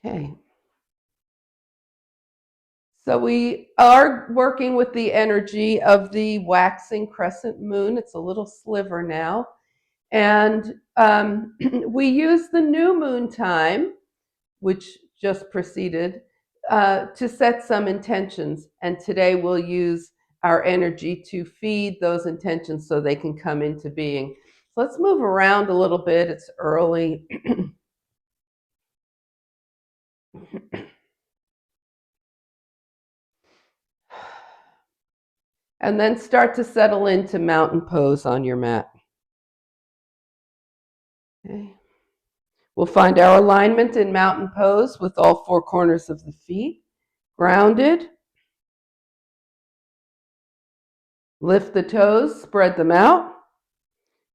Okay. So we are working with the energy of the waxing crescent moon. It's a little sliver now. And we use the new moon time, which just preceded, to set some intentions. And today we'll use our energy to feed those intentions so they can come into being. So let's move around a little bit. It's early. And then start to settle into mountain pose on your mat. Okay. We'll find our alignment in mountain pose with all four corners of the feet grounded. Lift the toes, spread them out,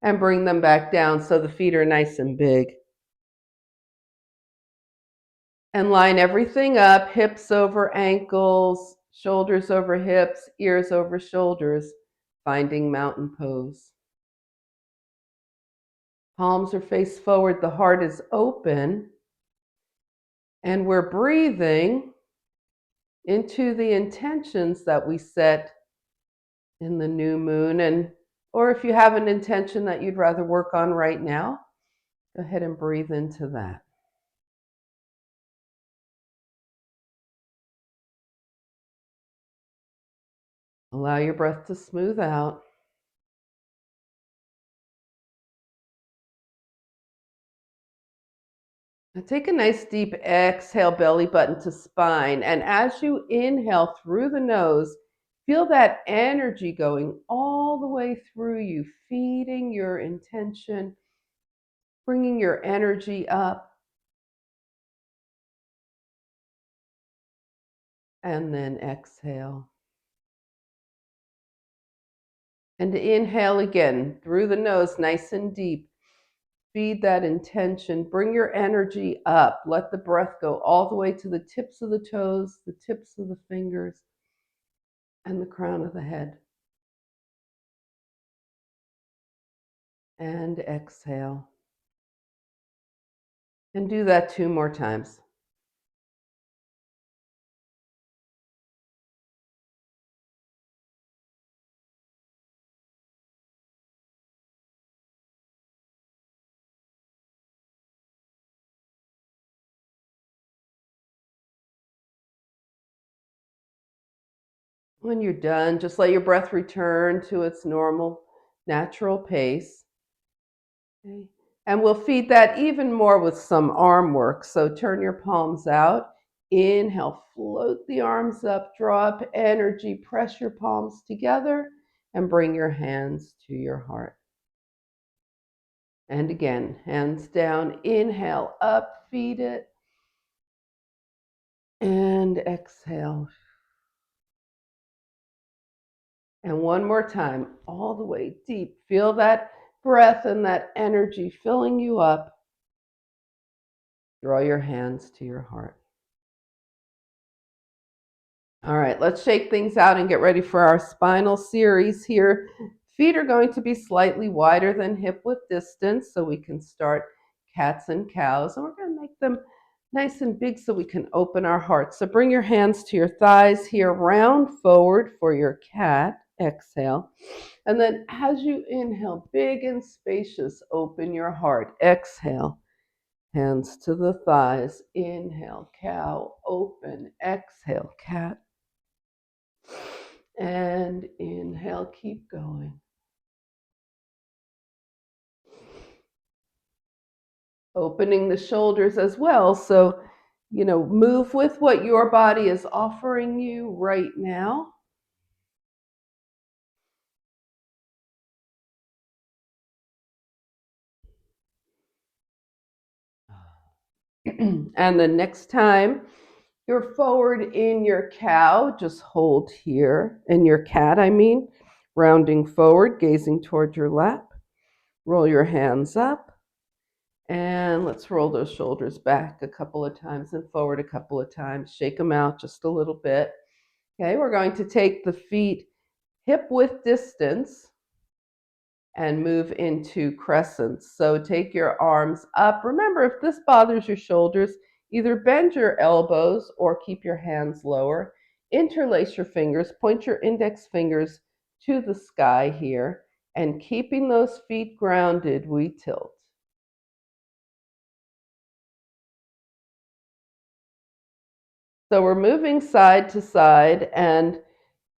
and bring them back down so the feet are nice and big. And line everything up, hips over ankles, shoulders over hips, ears over shoulders, finding mountain pose. Palms are face forward, the heart is open, and we're breathing into the intentions that we set in the new moon. And or if you have an intention that you'd rather work on right now, go ahead and breathe into that. Allow your breath to smooth out. Now take a nice deep exhale, belly button to spine. And as you inhale through the nose, feel that energy going all the way through you, feeding your intention, bringing your energy up. And then exhale. And inhale again through the nose, nice and deep. Feed that intention. Bring your energy up. Let the breath go all the way to the tips of the toes, the tips of the fingers, and the crown of the head. And exhale. And do that 2 more times. When you're done, just let your breath return to its normal, natural pace. Okay. And we'll feed that even more with some arm work. So turn your palms out. Inhale, float the arms up, draw up energy, press your palms together, and bring your hands to your heart. And again, hands down, inhale, up, feed it, and exhale. And one more time, all the way deep. Feel that breath and that energy filling you up. Draw your hands to your heart. All right, let's shake things out and get ready for our spinal series here. Feet are going to be slightly wider than hip width distance, so we can start cats and cows. And we're going to make them nice and big so we can open our heart. So bring your hands to your thighs here, round forward for your cat. Exhale. And then as you inhale, big and spacious, open your heart. Exhale. Hands to the thighs. Inhale, cow, open. Exhale, cat. And inhale, keep going. Opening the shoulders as well. So, move with what your body is offering you right now. And the next time you're forward in your cow, just hold here. In your cat, rounding forward, gazing toward your lap. Roll your hands up. And let's roll those shoulders back a couple of times and forward a couple of times. Shake them out just a little bit. Okay, we're going to take the feet hip width distance and move into crescents. So take your arms up. Remember, if this bothers your shoulders, Either bend your elbows or keep your hands lower. Interlace your fingers, point your index fingers to the sky here, and keeping those feet grounded, we tilt. So we're moving side to side, and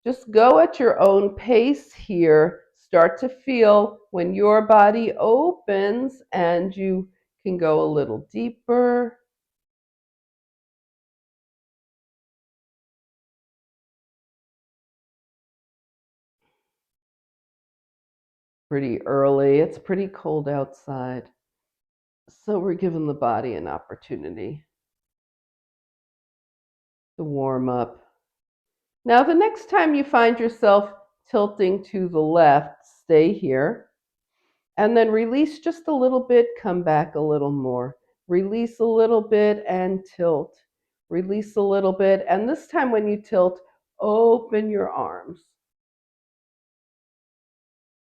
just go at your own pace here. Start to feel when your body opens and you can go a little deeper. Pretty early. It's pretty cold outside. So we're giving the body an opportunity to warm up. Now, the next time you find yourself tilting to the left, stay here. And then release just a little bit, come back a little more. Release a little bit and tilt. Release a little bit. And this time when you tilt, open your arms.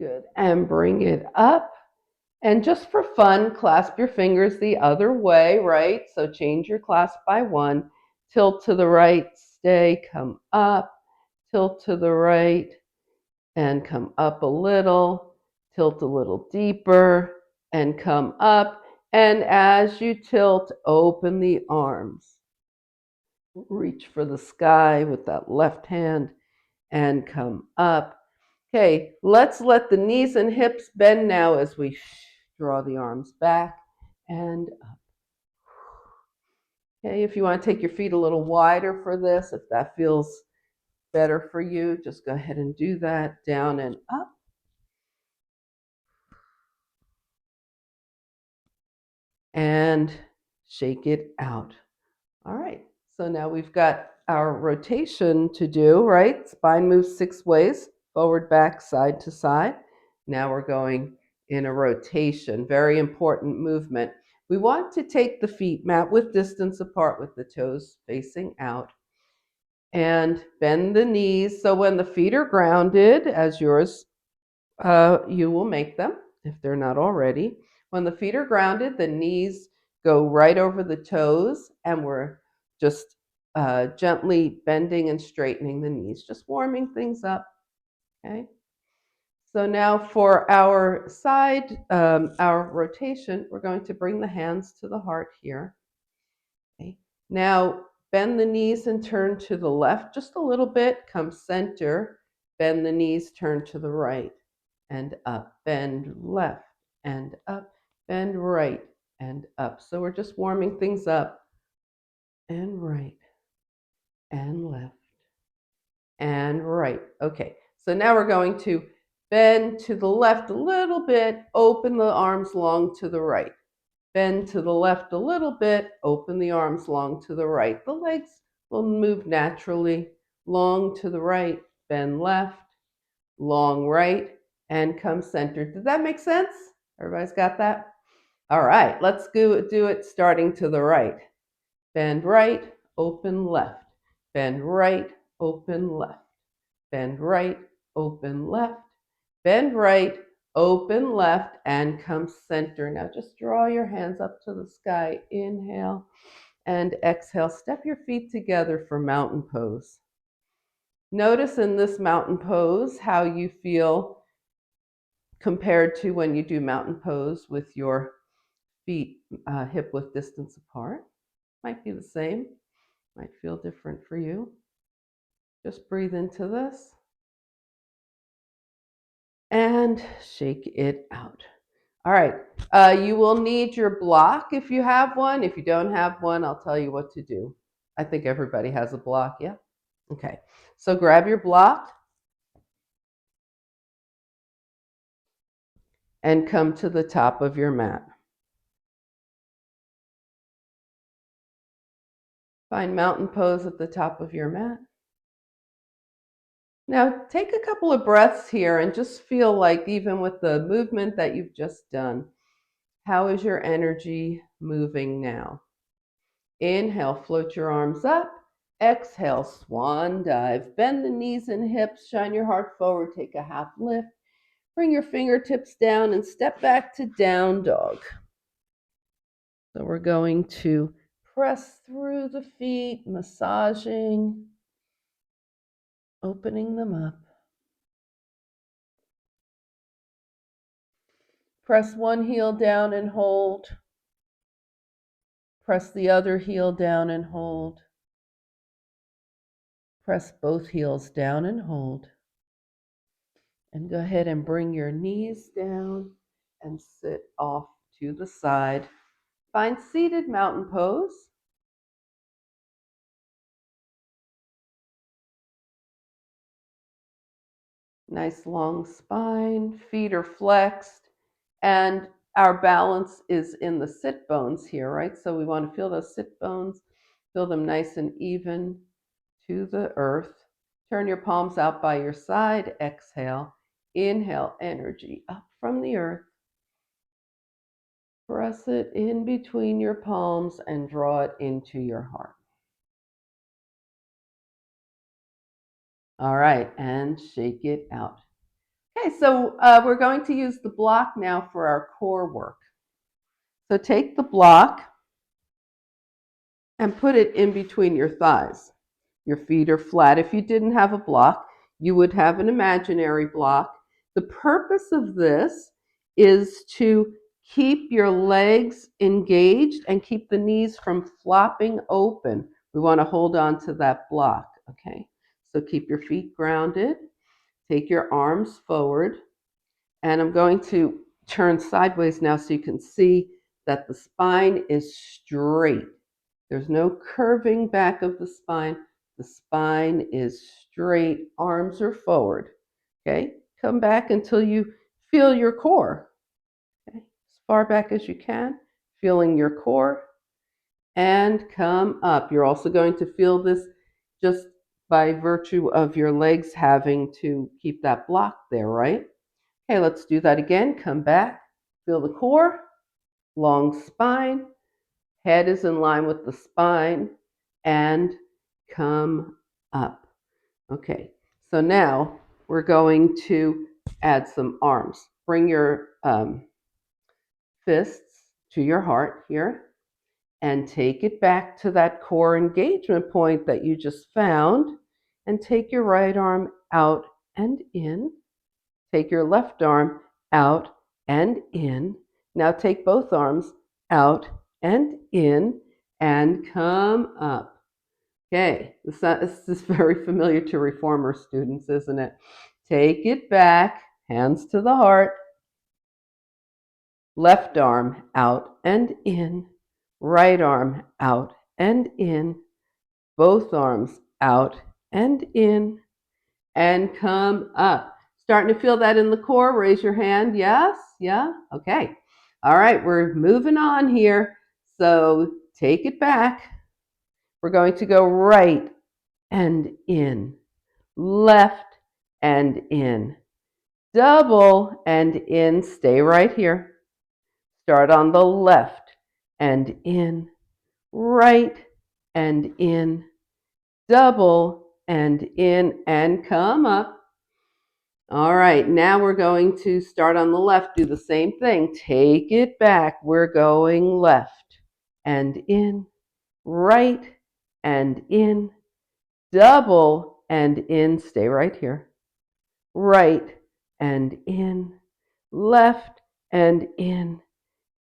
Good. And bring it up. And just for fun, clasp your fingers the other way, right? So change your clasp by one. Tilt to the right, stay, come up. Tilt to the right and come up a little. Tilt a little deeper and come up. And as you tilt, open the arms. Reach for the sky with that left hand and come up. Okay, let's let the knees and hips bend now as we draw the arms back and up. Okay, if you want to take your feet a little wider for this, if that feels better for you, just go ahead and do that. Down and up. And shake it out. All right, so now we've got our rotation to do, right? Spine moves 6 ways, forward, back, side to side. Now we're going in a rotation, very important movement. We want to take the feet mat width distance apart with the toes facing out and bend the knees. So when the feet are grounded, as yours, you will make them if they're not already. When the feet are grounded, the knees go right over the toes, and we're just gently bending and straightening the knees, just warming things up. Okay. So now for our side, our rotation, we're going to bring the hands to the heart here. Okay. Now bend the knees and turn to the left just a little bit. Come center. Bend the knees, turn to the right and up. Bend left and up. Bend right and up. So we're just warming things up. And right and left and right. Okay. So now we're going to bend to the left a little bit. Open the arms long to the right. Bend to the left a little bit, open the arms long to the right. The legs will move naturally. Long to the right, bend left, long right, and come centered. Does that make sense? Everybody's got that? All right, let's do it starting to the right. Bend right, open left. Bend right, open left. Bend right, open left. Bend right, open left, and come center. Now just draw your hands up to the sky. Inhale and exhale. Step your feet together for mountain pose. Notice in this mountain pose how you feel compared to when you do mountain pose with your feet hip width distance apart. Might be the same, might feel different for you. Just breathe into this and shake it out. All right, you will need your block if you have one. If you don't have one, I'll tell you what to do. I think everybody has a block, yeah? Okay, so grab your block and come to the top of your mat. Find mountain pose at the top of your mat. Now take a couple of breaths here and just feel like even with the movement that you've just done, how is your energy moving now? Inhale, float your arms up. Exhale, swan dive. Bend the knees and hips, shine your heart forward, take a half lift. Bring your fingertips down and step back to down dog. So we're going to Press through the feet, massaging, opening them up. Press one heel down and hold. Press the other heel down and hold. Press both heels down and hold. And go ahead and bring your knees down and sit off to the side. Find seated mountain pose. Nice long spine, feet are flexed, and our balance is in the sit bones here, right? So we want to feel those sit bones, feel them nice and even to the earth. Turn your palms out by your side, exhale. Inhale energy up from the earth. Press it in between your palms and draw it into your heart. All right, and shake it out. Okay, so we're going to use the block now for our core work. So take the block and put it in between your thighs. Your feet are flat. If you didn't have a block, you would have an imaginary block. The purpose of this is to keep your legs engaged and keep the knees from flopping open. We want to hold on to that block, okay? So keep your feet grounded. Take your arms forward. And I'm going to turn sideways now so you can see that the spine is straight. There's no curving back of the spine. The spine is straight. Arms are forward. Okay? Come back until you feel your core. Okay? As far back as you can, feeling your core. And come up. You're also going to feel this just by virtue of your legs having to keep that block there, right? Okay, let's do that again. Come back. Feel the core. Long spine. Head is in line with the spine. And come up. Okay, so now we're going to add some arms. Bring your fists to your heart here and take it back to that core engagement point that you just found. And take your right arm out and in. Take your left arm out and in. Now take both arms out and in and come up. Okay, this is very familiar to reformer students, isn't it? Take it back, hands to the heart. Left arm out and in. Right arm out and in. Both arms out and in. And come up. Starting to feel that in the core? Raise your hand. Yes? Yeah? Okay. All right, we're moving on here. So take it back. We're going to go right and in, left and in, double and in. Stay right here. Start on the left and in, right and in, double and in, and come up. All right, now we're going to start on the left. Do the same thing. Take it back. We're going left and in, right and in, double and in. Stay right here. Right and in, left and in,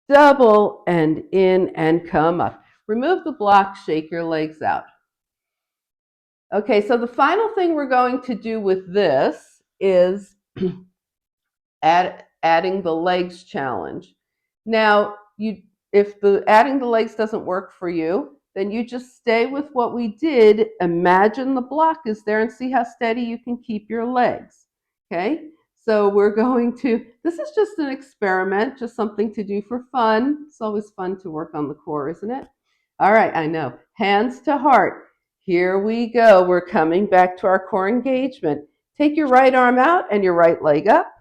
double and in, and come up. Remove the block, shake your legs out. Okay, so the final thing we're going to do with this is adding the legs challenge. Now, if the adding the legs doesn't work for you, then you just stay with what we did. Imagine the block is there and see how steady you can keep your legs. Okay, so we're going to, this is just an experiment, just something to do for fun. It's always fun to work on the core, isn't it? All right, I know. Hands to heart. Here we go. We're coming back to our core engagement. Take your right arm out and your right leg up.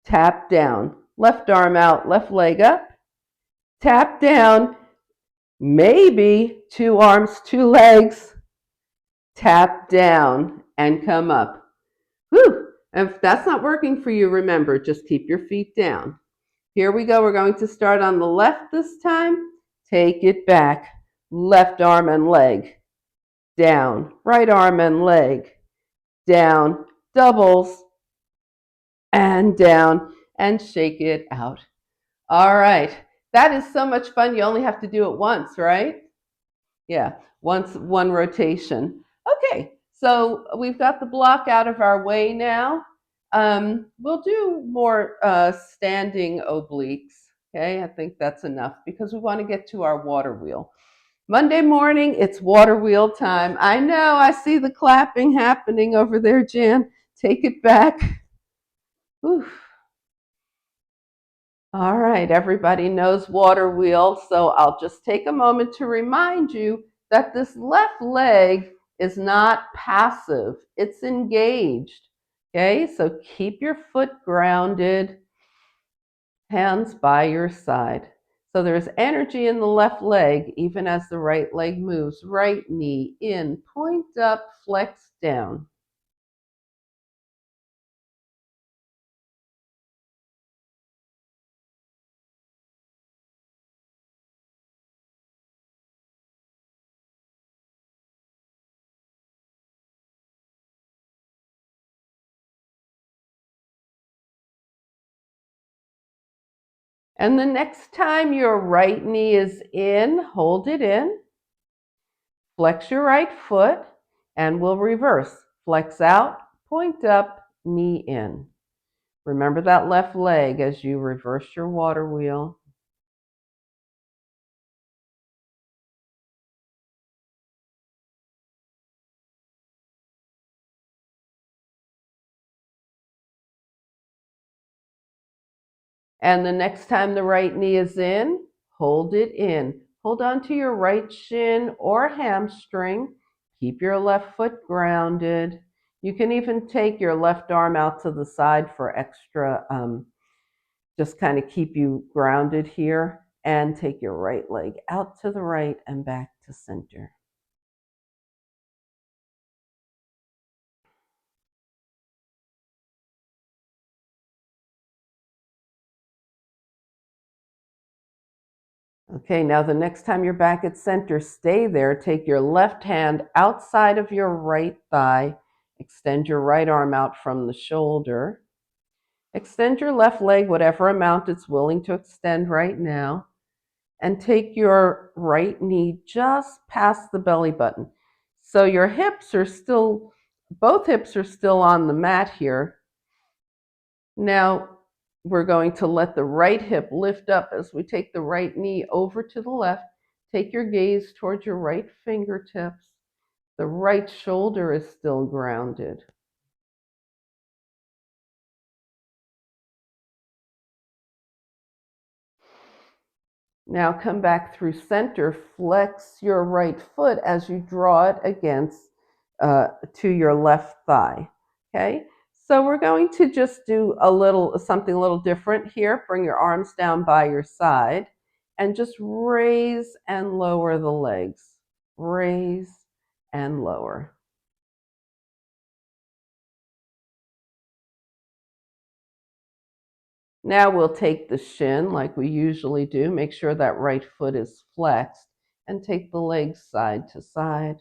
Tap down. Left arm out, left leg up. Tap down. Maybe two arms, two legs. Tap down and come up. Whew. If that's not working for you, remember, just keep your feet down. Here we go. We're going to start on the left this time. Take it back. left arm and leg, down, right arm and leg, down, doubles, and down, and shake it out. All right. That is so much fun. You only have to do it once, right? Yeah, one rotation. Okay, so we've got the block out of our way now. We'll do more standing obliques. Okay, I think that's enough because we want to get to our water wheel. Monday morning, it's water wheel time. I know, I see the clapping happening over there, Jan. Take it back. Whew. All right, everybody knows water wheel, so I'll just take a moment to remind you that this left leg is not passive, it's engaged. Okay, so keep your foot grounded, hands by your side. So there's energy in the left leg, even as the right leg moves. Right knee in, point up, flex down. And the next time your right knee is in, hold it in. Flex your right foot and we'll reverse. Flex out, point up, knee in. Remember that left leg as you reverse your water wheel. And the next time the right knee is in, hold it in. Hold on to your right shin or hamstring. Keep your left foot grounded. You can even take your left arm out to the side for extra, just kind of keep you grounded here. And take your right leg out to the right and back to center. Okay, now the next time you're back at center, stay there. Take your left hand outside of your right thigh. Extend your right arm out from the shoulder. Extend your left leg, whatever amount it's willing to extend right now. And take your right knee just past the belly button. So your hips are still, both hips are still on the mat here. Now, we're going to let the right hip lift up as we take the right knee over to the left. Take your gaze towards your right fingertips. The right shoulder is still grounded. Now come back through center. Flex your right foot as you draw it against to your left thigh. Okay, so we're going to just do something a little different here. Bring your arms down by your side and just raise and lower the legs. Raise and lower. Now we'll take the shin like we usually do. Make sure that right foot is flexed and take the legs side to side.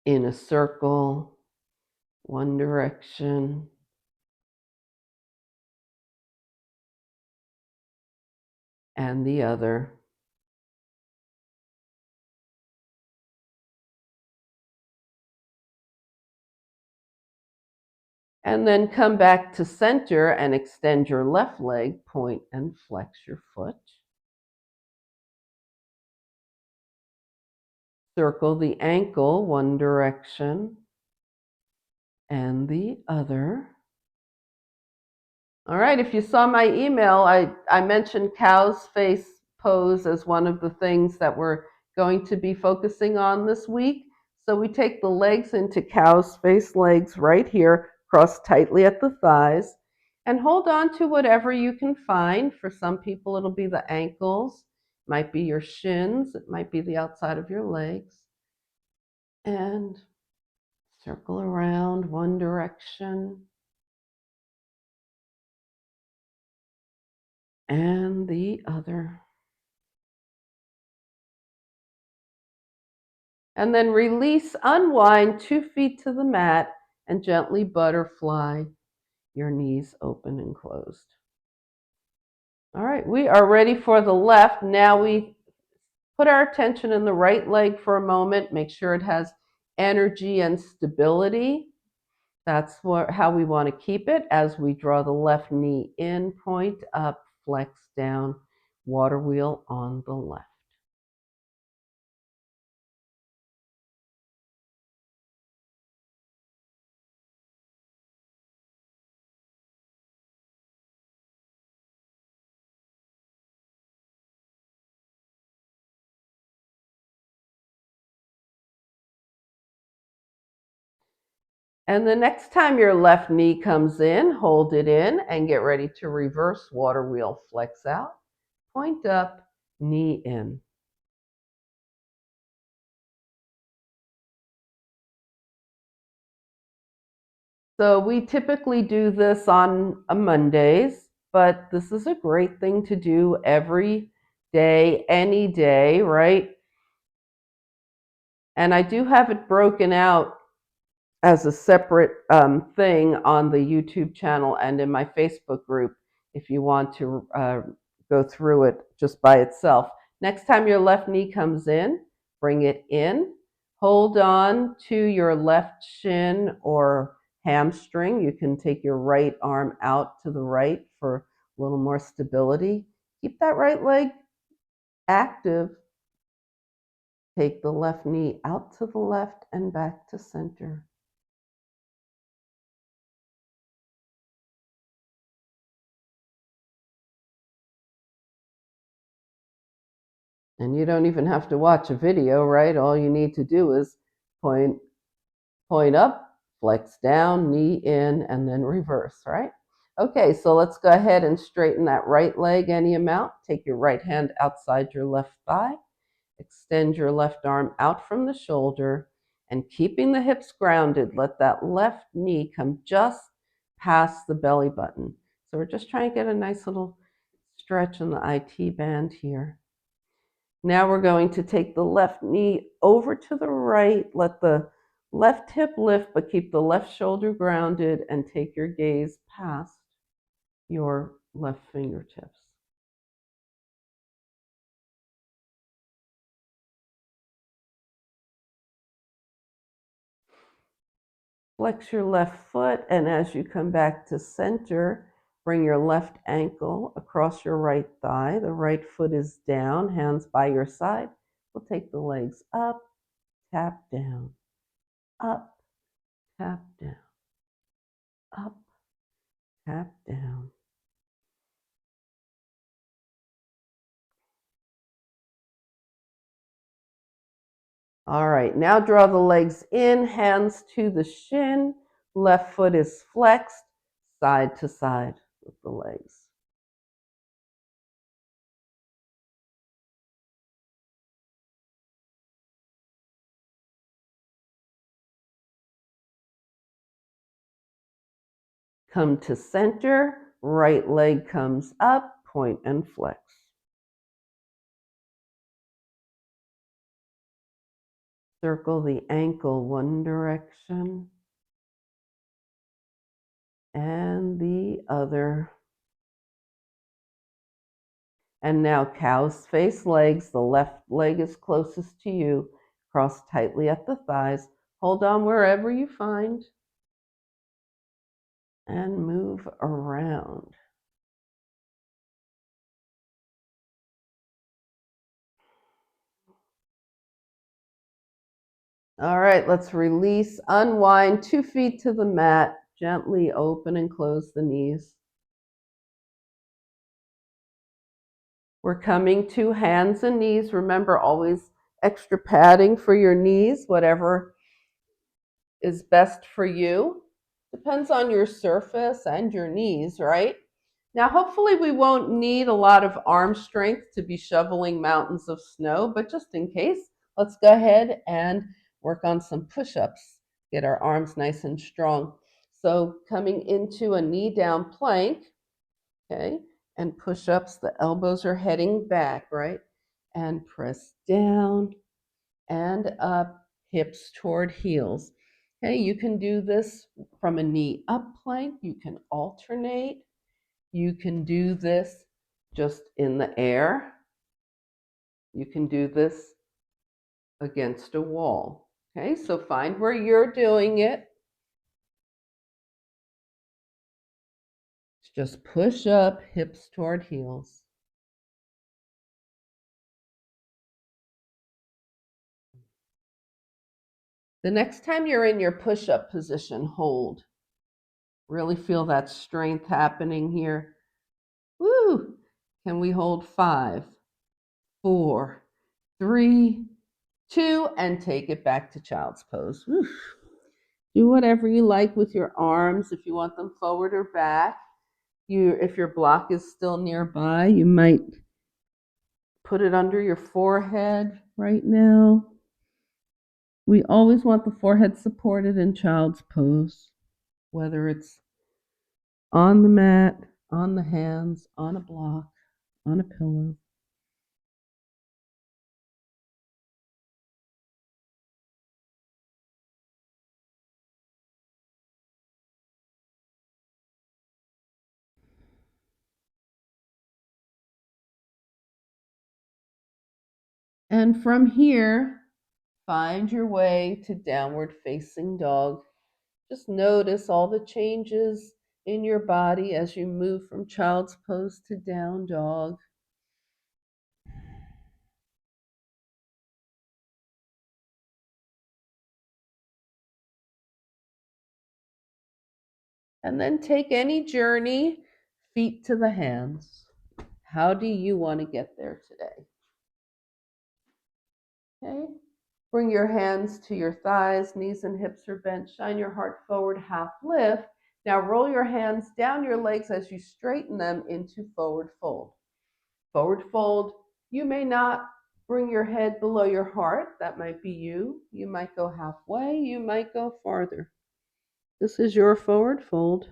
In a circle, one direction, and the other. And then come back to center and extend your left leg, point and flex your foot. Circle the ankle one direction and the other. All right, if you saw my email, I mentioned cow's face pose as one of the things that we're going to be focusing on this week. So we take the legs into cow's face legs right here, cross tightly at the thighs, and hold on to whatever you can find. For some people, it'll be the ankles, might be your shins, it might be the outside of your legs. And circle around one direction And the other. And then release, unwind 2 feet to the mat and gently butterfly your knees open and closed. All right, we are ready for the left. Now we put our attention in the right leg for a moment. Make sure it has energy and stability. That's how we want to keep it as we draw the left knee in, point up, flex down, water wheel on the left. And the next time your left knee comes in, hold it in and get ready to reverse water wheel. Flex out, point up, knee in. So we typically do this on Mondays, but this is a great thing to do every day, any day, right? And I do have it broken out as a separate thing on the YouTube channel and in my Facebook group if you want to go through it just by itself. Next time your left knee comes in, bring it in. Hold on to your left shin or hamstring. You can take your right arm out to the right for a little more stability. Keep that right leg active. Take the left knee out to the left and back to center. And you don't even have to watch a video, right? All you need to do is point point up, flex down, knee in, and then reverse, right? Okay, so let's go ahead and straighten that right leg any amount. Take your right hand outside your left thigh. Extend your left arm out from the shoulder and keeping the hips grounded, let that left knee come just past the belly button. So we're just trying to get a nice little stretch in the IT band here. Now we're going to take the left knee over to the right, let the left hip lift, but keep the left shoulder grounded and take your gaze past your left fingertips. Flex your left foot, and as you come back to center, bring your left ankle across your right thigh. The right foot is down, hands by your side. We'll take the legs up, tap down, up, tap down, up, tap down. All right, now draw the legs in, hands to the shin. Left foot is flexed, side to side with the legs. Come to center, right leg comes up, point and flex. Circle the ankle one direction and the other. And now cow's face legs. The left leg is closest to you. Cross tightly at the thighs. Hold on wherever you find. And move around. All right, let's release, unwind 2 feet to the mat. Gently open and close the knees. We're coming to hands and knees. Remember, always extra padding for your knees, whatever is best for you. Depends on your surface and your knees, right? Now, hopefully we won't need a lot of arm strength to be shoveling mountains of snow, but just in case, let's go ahead and work on some push-ups. Get our arms nice and strong. So coming into a knee down plank, okay? and push-ups. The elbows are heading back, right? And press down and up, hips toward heels. Okay, you can do this from a knee up plank. You can alternate. You can do this just in the air. You can do this against a wall. Okay, so find where you're doing it. Just push up, hips toward heels. The next time you're in your push-up position, hold. Really feel that strength happening here. Woo! Can we hold 5, 4, 3, 2, and take it back to child's pose. Woo. Do whatever you like with your arms. If you want them forward or back. If your block is still nearby, you might put it under your forehead right now. We always want the forehead supported in child's pose, whether it's on the mat, on the hands, on a block, on a pillow. And from here, find your way to downward facing dog. Just notice all the changes in your body as you move from child's pose to down dog. And then take any journey, feet to the hands. How do you want to get there today? Okay. Bring your hands to your thighs, knees and hips are bent. Shine your heart forward, half lift. Now roll your hands down your legs as you straighten them into forward fold. Forward fold, you may not bring your head below your heart. That might be you. You might go halfway. You might go farther. This is your forward fold.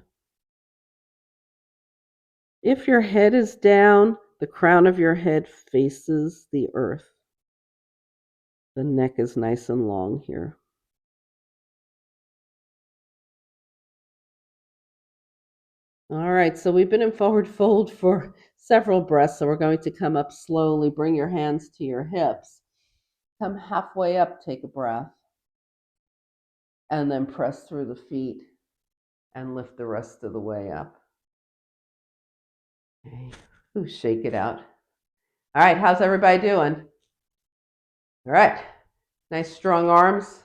If your head is down, the crown of your head faces the earth. The neck is nice and long here. All right, so we've been in forward fold for several breaths, so we're going to come up slowly. Bring your hands to your hips. Come halfway up, take a breath, and then press through the feet and lift the rest of the way up. Okay. Ooh, shake it out. All right, how's everybody doing? All right, nice strong arms.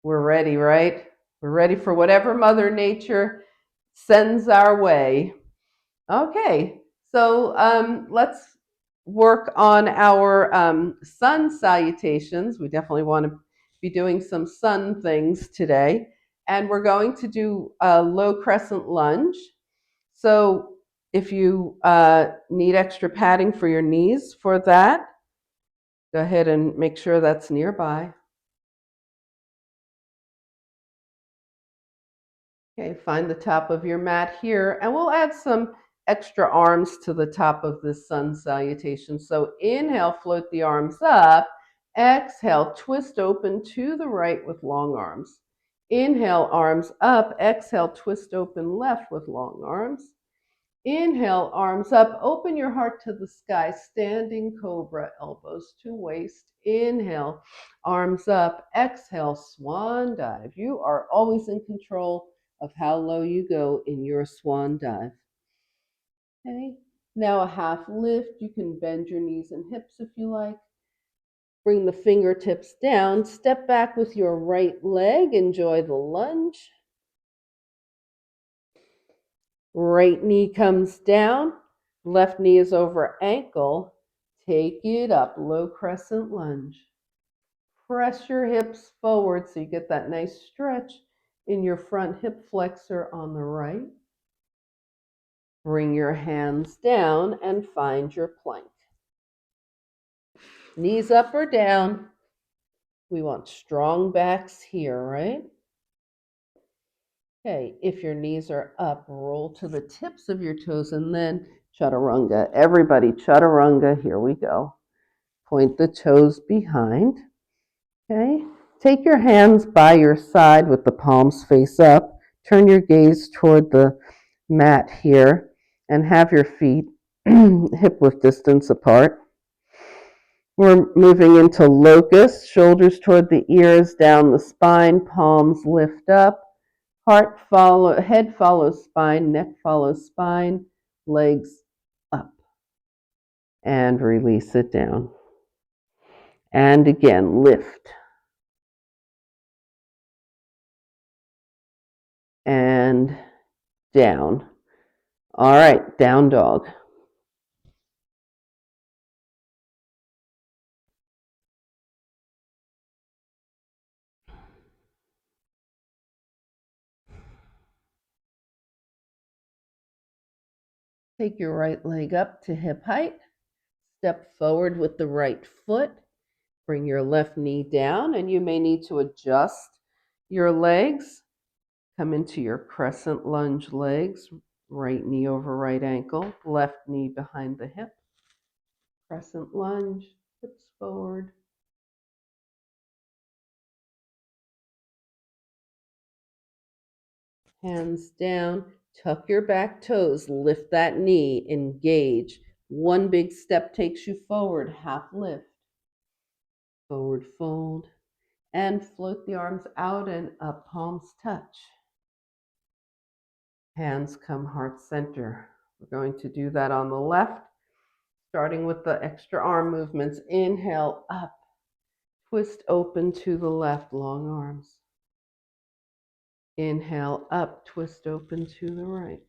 We're ready, right? We're ready for whatever Mother Nature sends our way. Okay, so let's work on our sun salutations. We definitely want to be doing some sun things today. And we're going to do a low crescent lunge. So if you need extra padding for your knees for that, go ahead and make sure that's nearby. Okay, find the top of your mat here, and we'll add some extra arms to the top of this sun salutation. So inhale, float the arms up. Exhale, twist open to the right with long arms. Inhale, arms up. Exhale, twist open left with long arms. Inhale, arms up. Open your heart to the sky. Standing cobra, elbows to waist. Inhale, arms up. Exhale, swan dive. You are always in control of how low you go in your swan dive. Okay, now a half lift. You can bend your knees and hips if you like. Bring the fingertips down. Step back with your right leg. Enjoy the lunge. Right knee comes down. Left knee is over ankle. Take it up. Low crescent lunge. Press your hips forward so you get that nice stretch in your front hip flexor on the right. Bring your hands down and find your plank. Knees up or down. We want strong backs here, right? Okay, if your knees are up, roll to the tips of your toes and then Chaturanga. Everybody, chaturanga. Here we go. Point the toes behind. Okay. Take your hands by your side with the palms face up. Turn your gaze toward the mat here and have your feet hip width distance apart. We're moving into locust, shoulders toward the ears, down the spine, palms lift up, head follows spine, neck follows spine, legs up, and release it down. And again, lift. And down. All right, down dog. Take your right leg up to hip height. Step forward with the right foot. Bring your left knee down, and you may need to adjust your legs. Come into your crescent lunge legs. Right knee over right ankle. Left knee behind the hip. Crescent lunge. Hips forward. Hands down. Tuck your back toes. Lift that knee. Engage. One big step takes you forward. Half lift. Forward fold. And float the arms out and up. Palms touch. Hands come heart center. We're going to do that on the left, starting with the extra arm movements. Inhale up. Twist open to the left. Long arms. Inhale up. Twist open to the right.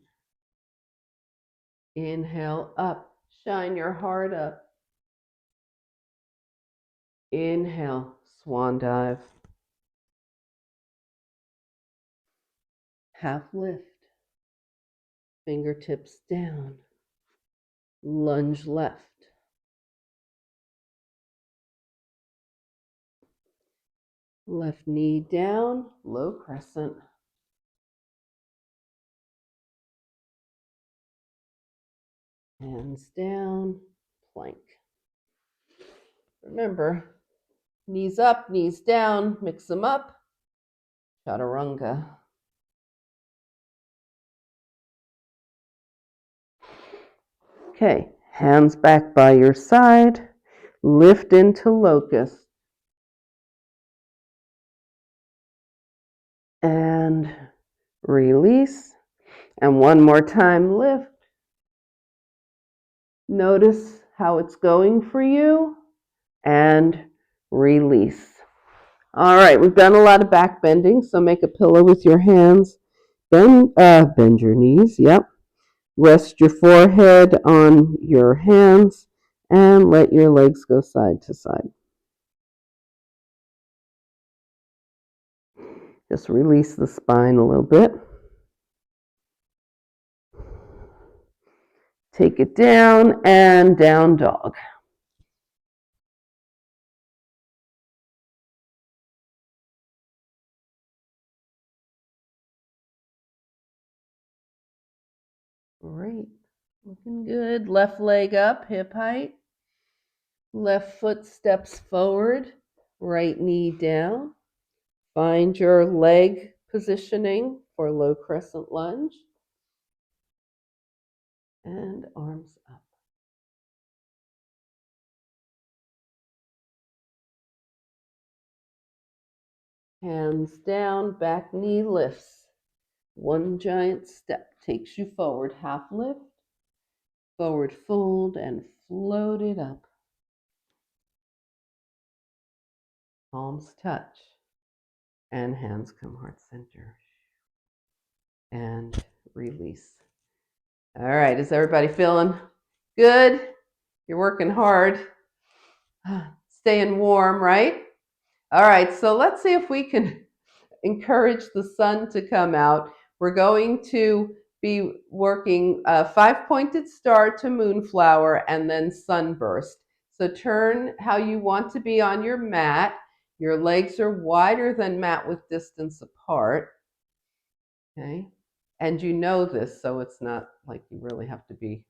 Inhale up. Shine your heart up. Inhale. Swan dive. Half lift. Fingertips down. Lunge left. Left knee down. Low crescent. Hands down. Plank. Remember, knees up, knees down, mix them up. Chaturanga. Okay, hands back by your side. Lift into locust. And release. And one more time, lift. Notice how it's going for you. And release. All right, we've done a lot of back bending, so make a pillow with your hands. Bend your knees, yep. Rest your forehead on your hands and let your legs go side to side. Just release the spine a little bit. Take it down and down dog. Great. Looking good. Left leg up, hip height. Left foot steps forward, right knee down. Find your leg positioning for low crescent lunge. And arms up. Hands down, back knee lifts. One giant step takes you forward, half lift, forward fold, and float it up. Palms touch, and hands come heart center. And release. All right, is everybody feeling good? You're working hard. Staying warm, right? All right, so let's see if we can encourage the sun to come out. We're going to be working a 5-pointed star to moonflower and then sunburst. So turn how you want to be on your mat. Your legs are wider than mat width distance apart. Okay. And you know this, so it's not like you really have to be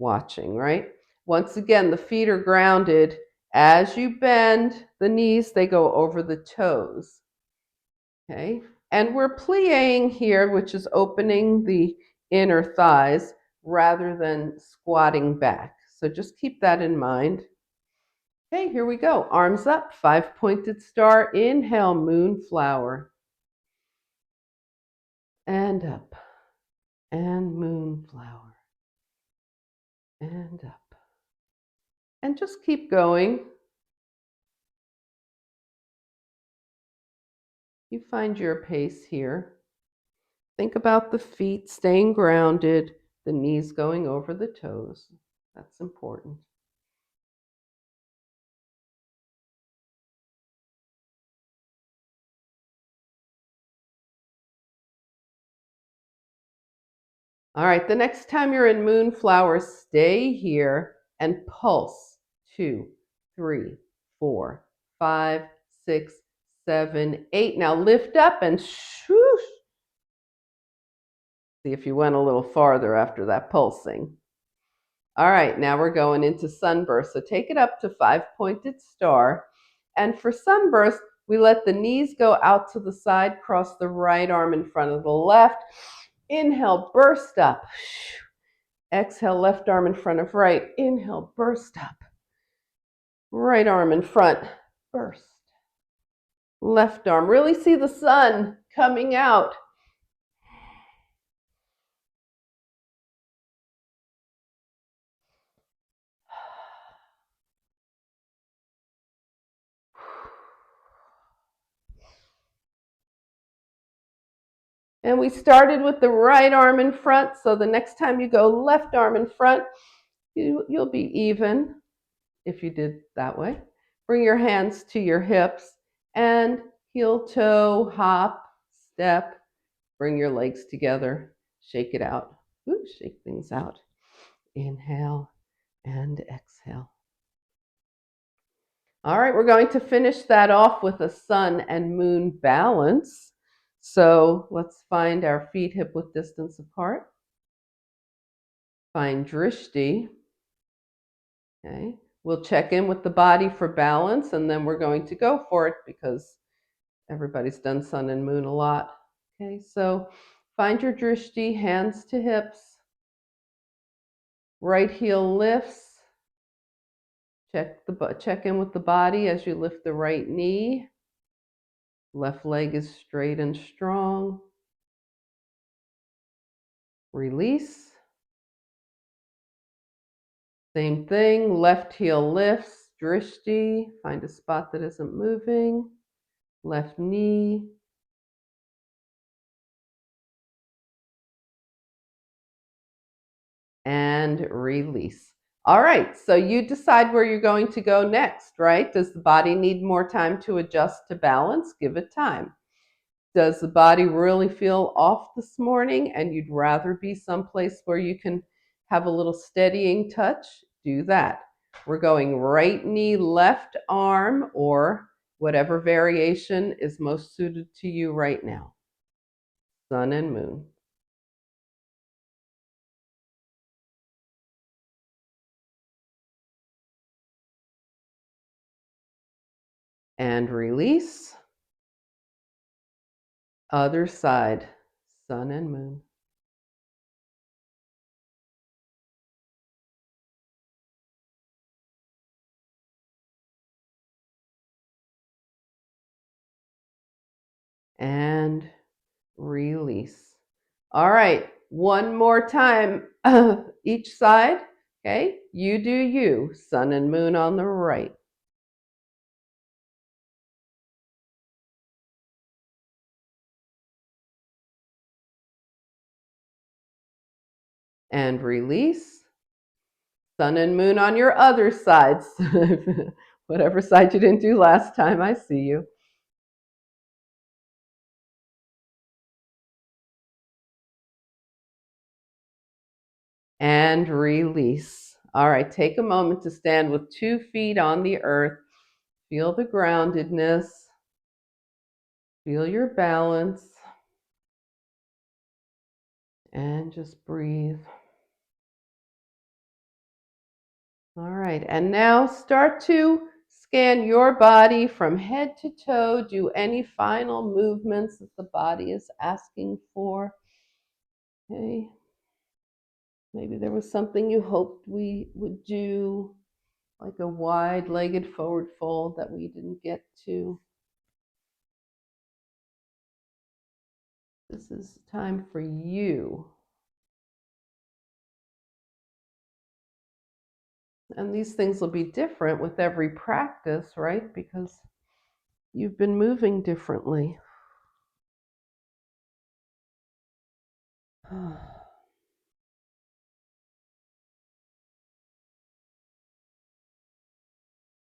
watching, right? Once again, the feet are grounded. As you bend the knees, they go over the toes. Okay? And we're plie here, which is opening the inner thighs rather than squatting back. So just keep that in mind. Okay, here we go. Arms up, 5-pointed star. Inhale, moonflower. And up. And moonflower. And up. And just keep going. You find your pace here. Think about the feet staying grounded, the knees going over the toes. That's important. All right, the next time you're in moonflower, stay here and pulse. 2, 3, 4, 5, 6, 7, 8. Now lift up and swoosh. See if you went a little farther after that pulsing. All right, now we're going into sunburst. So take it up to 5-pointed star. And for sunburst, we let the knees go out to the side, cross the right arm in front of the left. Inhale, burst up. Exhale, left arm in front of right. Inhale, burst up. Right arm in front, burst. Left arm, really see the sun coming out. And we started with the right arm in front, so the next time you go left arm in front, you'll be even if you did that way. Bring your hands to your hips and heel toe, hop, step. Bring your legs together, shake it out. Ooh, shake things out. Inhale and exhale. All right, we're going to finish that off with a sun and moon balance. So let's find our feet hip width distance apart. Find drishti. Okay, we'll check in with the body for balance, and then we're going to go for it because everybody's done sun and moon a lot. Okay, so find your drishti, hands to hips. Right heel lifts. Check in with the body as you lift the right knee. Left leg is straight and strong. Release. Same thing, left heel lifts, drishti. Find a spot that isn't moving. Left knee. And release. All right, so you decide where you're going to go next, right? Does the body need more time to adjust to balance? Give it time. Does the body really feel off this morning and you'd rather be someplace where you can have a little steadying touch? Do that. We're going right knee, left arm, or whatever variation is most suited to you right now. Sun and moon. And release. Other side. Sun and moon. And release. All right, one more time, each side. Okay, you do you. Sun and moon on the right. And release. Sun and moon on your other sides. Whatever side you didn't do last time, I see you. And release. All right, take a moment to stand with 2 feet on the earth. Feel the groundedness. Feel your balance. And just breathe. All right, and now start to scan your body from head to toe. Do any final movements that the body is asking for. Okay, maybe there was something you hoped we would do, like a wide-legged forward fold that we didn't get to. This is time for you. And these things will be different with every practice, right? Because you've been moving differently. All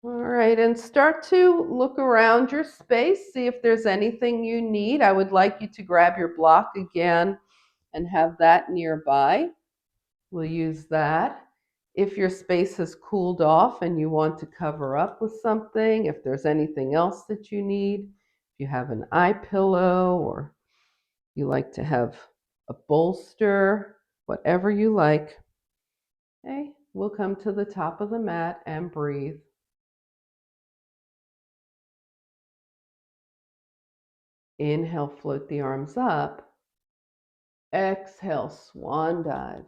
right, and start to look around your space, see if there's anything you need. I would like you to grab your block again and have that nearby. We'll use that. If your space has cooled off and you want to cover up with something, if there's anything else that you need, if you have an eye pillow or you like to have a bolster, whatever you like. Okay, we'll come to the top of the mat and breathe. Inhale, float the arms up. Exhale, swan dive.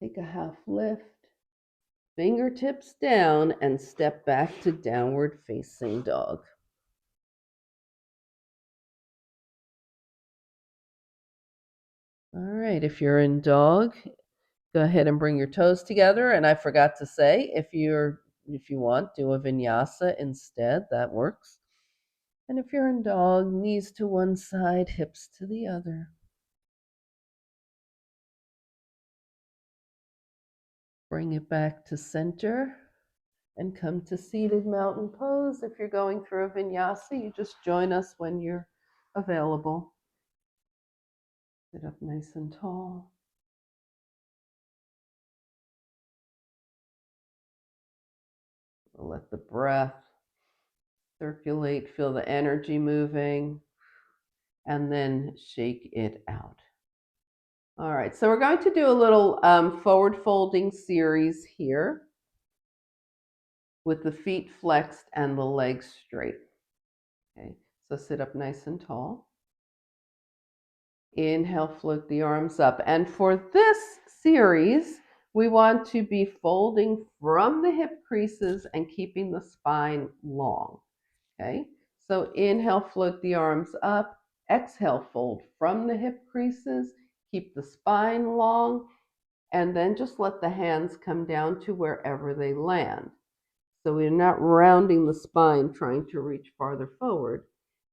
Take a half lift. Fingertips down and step back to downward facing dog. All right, if you're in dog, go ahead and bring your toes together. And I forgot to say, if you want, do a vinyasa instead. That works. And if you're in dog, knees to one side, hips to the other. Bring it back to center and come to seated mountain pose. If you're going through a vinyasa, you just join us when you're available. Sit up nice and tall. Let the breath circulate, feel the energy moving, and then shake it out. All right, so we're going to do a little forward folding series here with the feet flexed and the legs straight. Okay, so sit up nice and tall. Inhale, float the arms up. And for this series, we want to be folding from the hip creases and keeping the spine long. Okay, so inhale, float the arms up. Exhale, fold from the hip creases. Keep the spine long. And then just let the hands come down to wherever they land. So we're not rounding the spine trying to reach farther forward.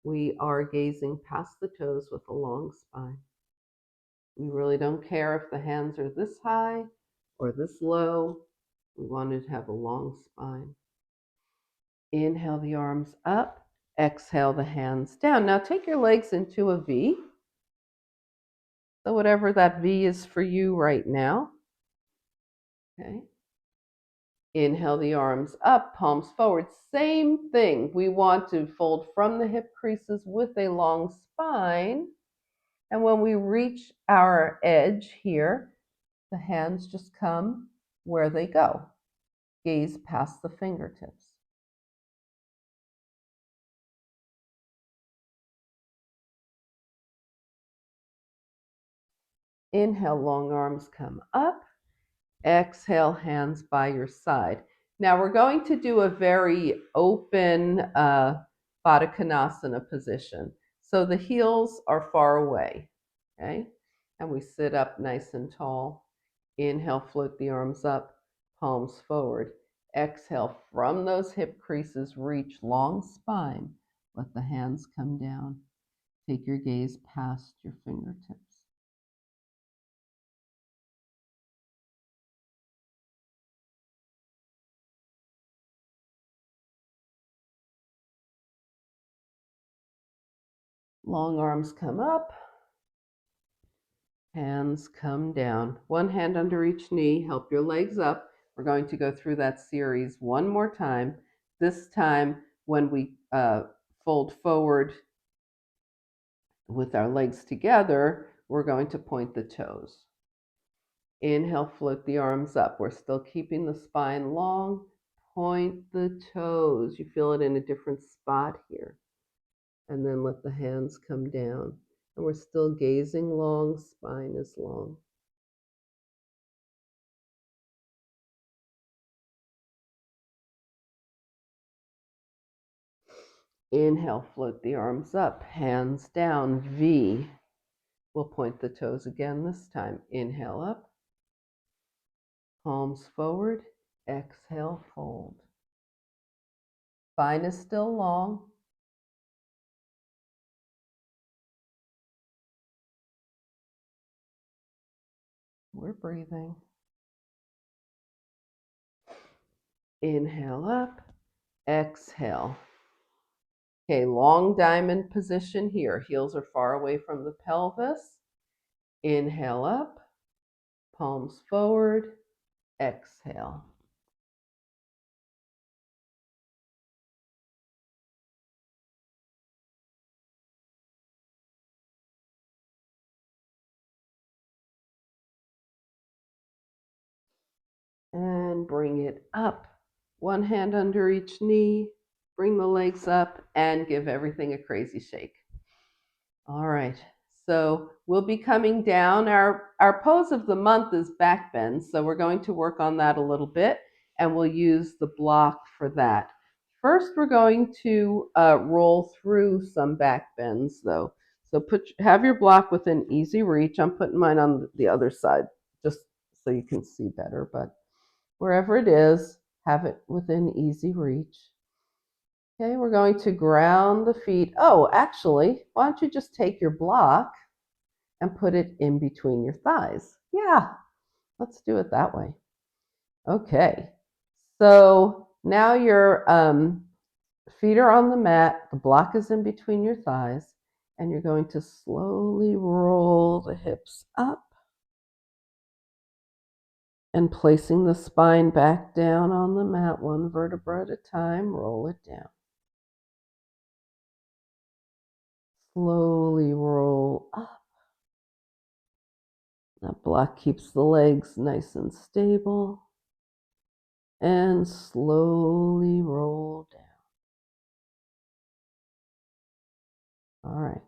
We are gazing past the toes with a long spine. We really don't care if the hands are this high or this low. We want to have a long spine. Inhale the arms up. Exhale the hands down. Now take your legs into a V. So whatever that V is for you right now. Okay. Inhale the arms up, palms forward. Same thing. We want to fold from the hip creases with a long spine. And when we reach our edge here, the hands just come where they go. Gaze past the fingertips. Inhale, long arms come up. Exhale, hands by your side. Now we're going to do a very open Baddha Konasana position. So the heels are far away, okay? And we sit up nice and tall. Inhale, float the arms up, palms forward. Exhale, from those hip creases, reach long spine. Let the hands come down. Take your gaze past your fingertips. Long arms come up, hands come down. One hand under each knee, help your legs up. We're going to go through that series one more time. This time, when we fold forward with our legs together, we're going to point the toes. Inhale, float the arms up. We're still keeping the spine long. Point the toes. You feel it in a different spot here. And then let the hands come down. And we're still gazing long, spine is long. Inhale, float the arms up, hands down, V. We'll point the toes again this time. Inhale up, palms forward, exhale, fold. Spine is still long. We're breathing. Inhale up, exhale. Okay, long diamond position here. Heels are far away from the pelvis. Inhale up, palms forward, exhale. And bring it up. One hand under each knee. Bring the legs up and give everything a crazy shake. All right. So we'll be coming down. Our pose of the month is back bends. So we're going to work on that a little bit and we'll use the block for that. First, we're going to roll through some back bends though. So have your block within easy reach. I'm putting mine on the other side just so you can see better, but wherever it is, have it within easy reach. Okay, we're going to ground the feet. Oh, actually, why don't you just take your block and put it in between your thighs? Yeah, let's do it that way. Okay, so now your feet are on the mat, the block is in between your thighs, and you're going to slowly roll the hips up and placing the spine back down on the mat, one vertebra at a time, roll it down. Slowly roll up. That block keeps the legs nice and stable. And slowly roll down. All right.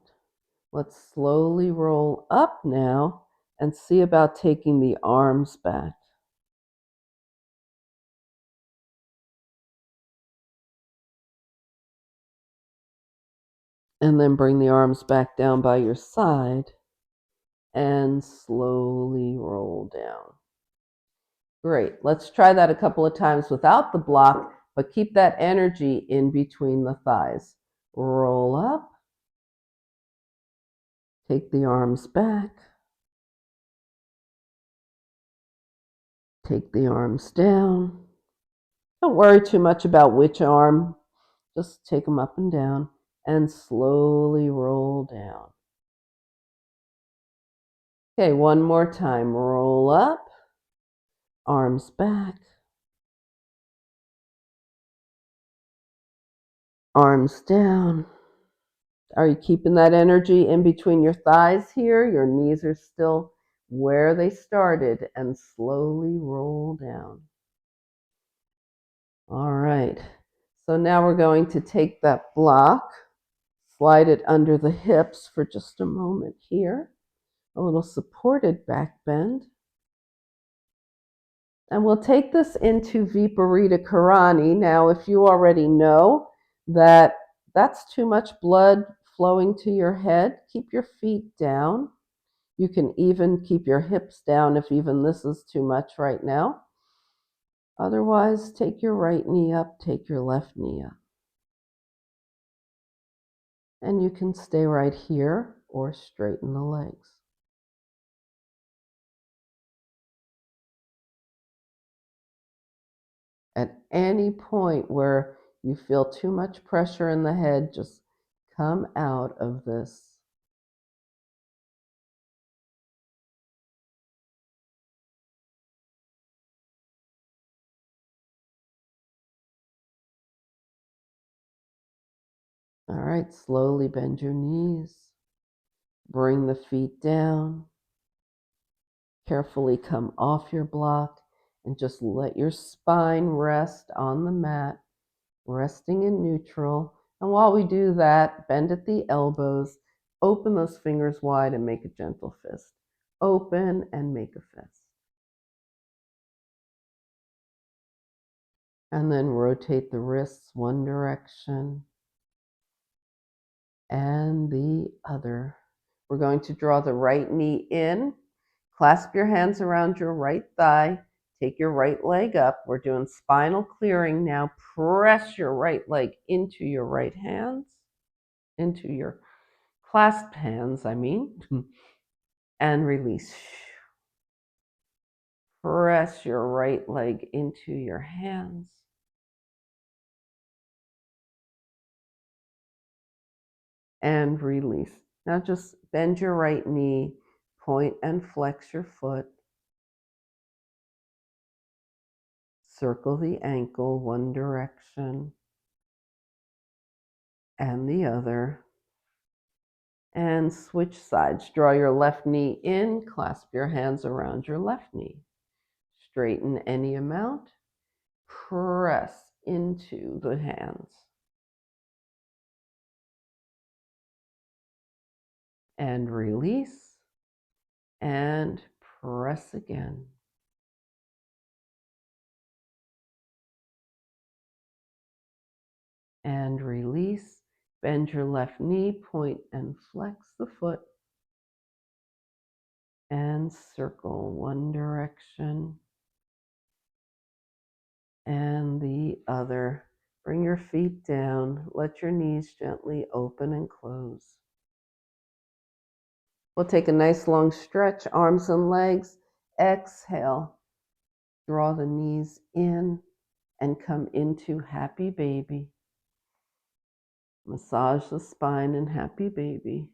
Let's slowly roll up now and see about taking the arms back. And then bring the arms back down by your side and slowly roll down. Great. Let's try that a couple of times without the block, but keep that energy in between the thighs. Roll up. Take the arms back. Take the arms down. Don't worry too much about which arm. Just take them up and down and slowly roll down. Okay, one more time. Roll up. Arms back. Arms down. Are you keeping that energy in between your thighs here? Your knees are still where they started and slowly roll down. All right. So now we're going to take that block, slide it under the hips for just a moment here. A little supported back bend. And we'll take this into Viparita Karani. Now, if you already know that that's too much blood flowing to your head, keep your feet down. You can even keep your hips down if even this is too much right now. Otherwise, take your right knee up, take your left knee up. And you can stay right here or straighten the legs. At any point where you feel too much pressure in the head, just come out of this. All right, slowly bend your knees. Bring the feet down. Carefully come off your block and just let your spine rest on the mat, resting in neutral. And while we do that, bend at the elbows, open those fingers wide and make a gentle fist. Open and make a fist. And then rotate the wrists one direction and the other. We're going to draw the right knee in, clasp your hands around your right thigh, take your right leg up. We're doing spinal clearing now. Press your right leg into your right hands, into your clasped hands, and release. Press your right leg into your hands. And release. Now just bend your right knee, point and flex your foot. Circle the ankle one direction and the other. And switch sides. Draw your left knee in, clasp your hands around your left knee. Straighten any amount. Press into the hands. And release. And press again. And release. Bend your left knee, point and flex the foot. And circle one direction and the other. Bring your feet down. Let your knees gently open and close. We'll take a nice long stretch, arms and legs. Exhale. Draw the knees in and come into happy baby. Massage the spine in happy baby.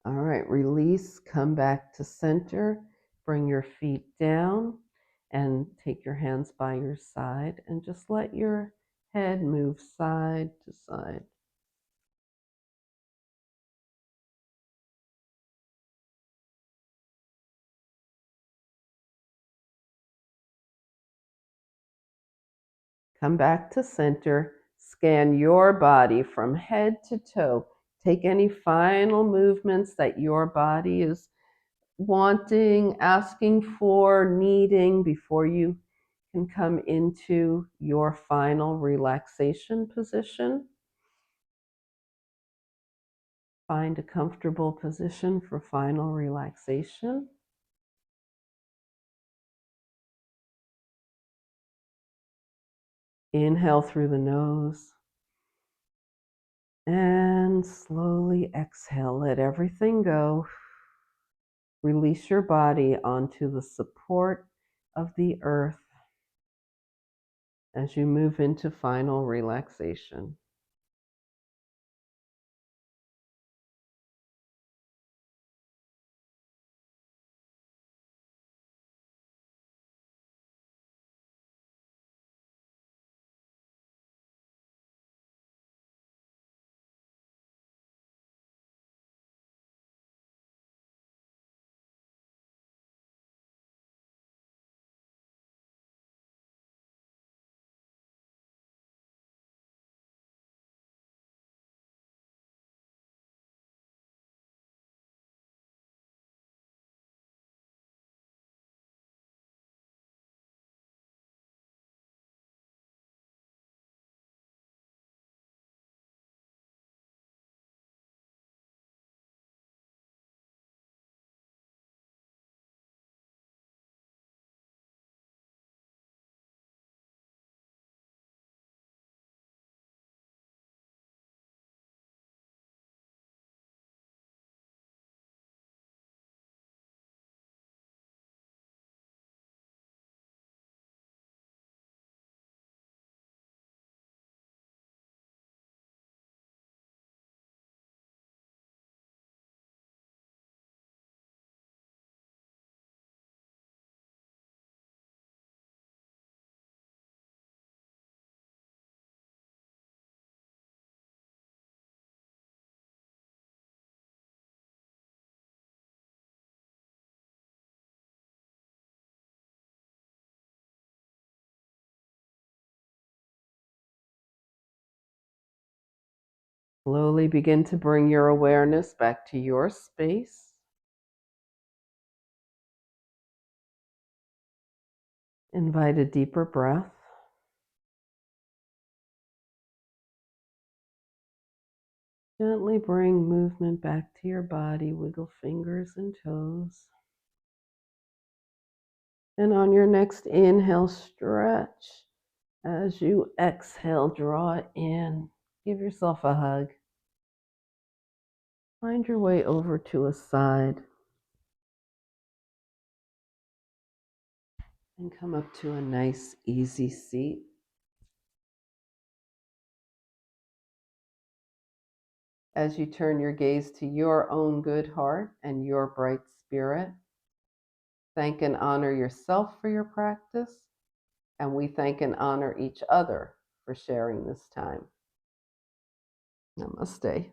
All right, release, come back to center. Bring your feet down and take your hands by your side and just let your head move side to side. Come back to center. Scan your body from head to toe. Take any final movements that your body is wanting, asking for, needing before you can come into your final relaxation position. Find a comfortable position for final relaxation. Inhale through the nose and slowly exhale. Let everything go. Release your body onto the support of the earth as you move into final relaxation. Slowly begin to bring your awareness back to your space. Invite a deeper breath. Gently bring movement back to your body. Wiggle fingers and toes. And on your next inhale, stretch. As you exhale, draw it in. Give yourself a hug. Find your way over to a side and come up to a nice, easy seat. As you turn your gaze to your own good heart and your bright spirit, thank and honor yourself for your practice, and we thank and honor each other for sharing this time. Namaste.